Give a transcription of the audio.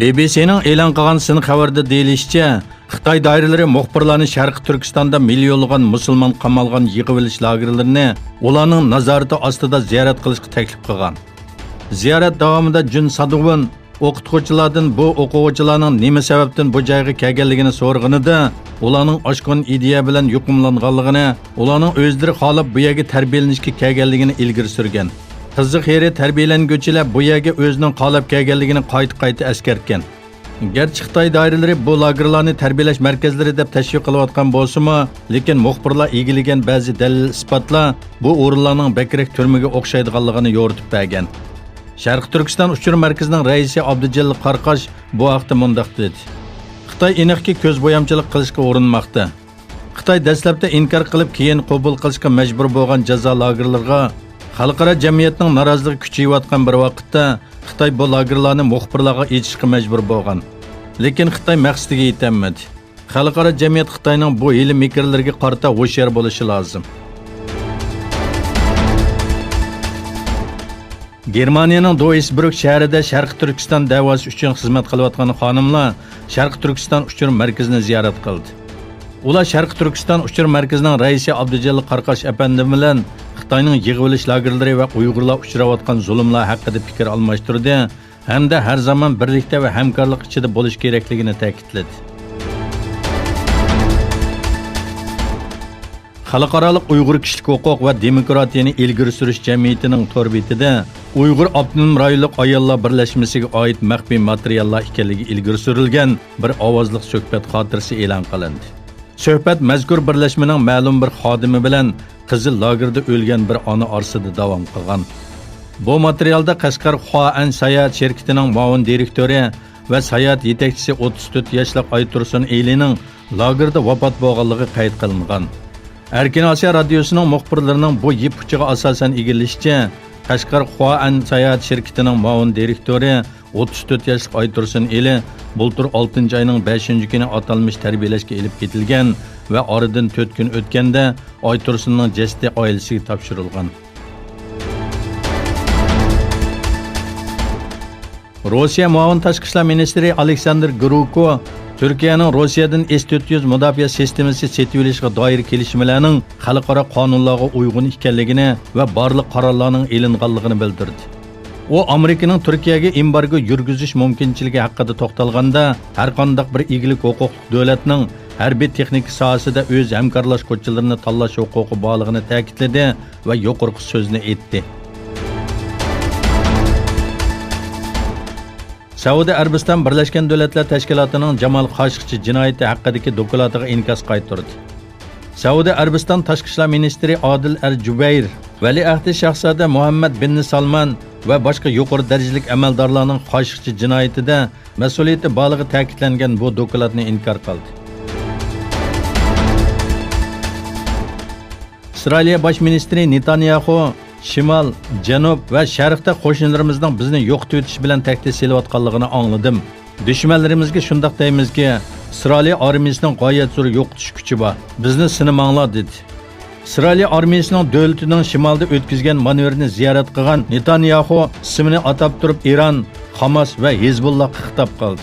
BBC'ning e'lon qilgan sin xabarda deyilishicha, Xitoy doiralari muxbirlarni Sharqiy Turkistonda millionlagan musulmon qamalgan yig'ib olish lagerlarini ularning nazorati ostida ziyorat qilishga taklif qilgan. Ziyorat davomida Jun Sadovin o'qituvchilardan bu o'quvchilarning nima sababdan bu joyga kelganligini so'rganida, ularning oshkon ideya bilan yuqumlanganligini, ularning o'zlari xohlab bu yerga tarbiyalanishga kelganligini ilgari surgan. Qiziq yeri tarbiyalanguvchilar bu yerga o'zining xohlab kelganligini qayta eskartgan. Gerçi Xitoy doiralari bu lagerlarni tarbiyalash markazlari deb tashviq qilayotgan bo'lsa-mu, lekin muxbirlar egillagan ba'zi dalil isbotlar bu o'rinlarning bakrak turmaga o'xshaydiganligini yo'ritib bergan. Sharqiy Turkiston uchur markazining raisi Abdujalil Qarqash bu haqda mundaq dedi. Xitoy aniqki ko'z bo'yamchilik qilishga urinmoqda. Xitoy dastlabda inkor qilib, keyin qabul qilishga majbur bo'lgan jazo lagerlariga xalqaro jamiyatning noroziligi kuchayayotgan bir vaqtda Xitoy bu lagerlarni muxbirlarga yetishga majbur bo'lgan. Lekin Xitoy maqsadiga yetolmadi. Xalqaro jamiyat Xitoyning bu hili mikrlarga qarata ho'shyor bo'lishi lozim. Germaniyaning Duisburg shahrida Sharqiy Turkiston da'vosi uchun xizmat qilayotgan xonimlar Sharqiy Turkiston uchur markazini ziyorat qildi. Ular Sharqiy Turkiston uchur markazining raisi Abdujalil Qarqash apandi bilan Xitoyning yig'ib olish lagerlari va Uyg'urlar uchrayotgan zulmlar haqida fikr almashtirdi hamda har zaman birlikda va hamkorlik ichida bo'lish kerakligini ta'kidladi. Xalqaro Uyg'ur kishilik huquq va demokratiyani ilgari surish jamiyatining tor betida Uyg'ur avtonom rayonlik ayollar birlashmasiga oid maxfiy materiallar ekanligi ilgari surilgan bir ovozliq suhbat xotirasi e'lon qilindi. Suhbat mazkur birlashmaning ma'lum bir xodimi bilan Qizil lagerda o'lgan bir ona orasida davom qilgan. Bu materialda Qashqar Xoan Sayat shirkatining muavin direktori va Sayat yetakchisi 34 yoshli Aytursun Elining lagerda vafot bo'lganligi qayd qilingan. Erkin Osiyo radiosining muxbirlarining bu yipuchiga asosan egilishicha, Qashqar Xoan Sayat shirkatining muavin direktori 34 yoshli Aytursun Eli bultur 6 ayning 5-kuni atalmış tarbiyalashga elib ketilgan va oradan 4 kun o'tganda Aytursunning jasadi oilasiga topshirilgan. Rossiya muavin tashqi ishlar ministri Aleksandr Gruko Turkiyaning Rossiyadan S-400 mudofaa sistemasi setib olishga doir kelishimlarning xalqaro qonunlarga uyg'un ekanligini va barliq qarorlarning elinganligini bildirdi. O Amerikaning Turkiyaga embargo yurgizish mumkinchiligi haqida to'xtalganda, har qanday bir egalik huquqli davlatning harbiy texnik sohasida o'z hamkorlashuvchilarini tanlash huquqi borligini ta'kidladi va yuqorqi so'zni aytdi. Saudiya Arabiston Birlashgan Davlatlar Tashkilotining Jamal Qoshiqchi jinoyati haqidagi doklatiga inkas qaytardi. Saudiya Arabiston tashqi ishlar ministri Adil Al-Jubayr valiahdi shahzoda Muhammad bin Salman va boshqa yuqori darajalik amaldorlarning Qoshiqchi jinoyatida mas'uliyati borligi ta'kidlangan bu dokladni inkor qildi. Isroil bosh ministri Netanyahu Shimol, Janub va Sharqda qo'shnilarimizning bizni yo'qotib o'tish bilan tahdid selayotganligini angladim. Dushmanlarimizga shundoq deymizki, Isroil armiyasining g'oyat zo'r yo'qotish kuchi bor. Bizni sinamanglar dedi. Isroil armiyasining davlatining shimolda o'tkazgan manevrni ziyorat qilgan Netanyahu ismini atab turib Iran, Hamas va Hezbollahga xitob qildi.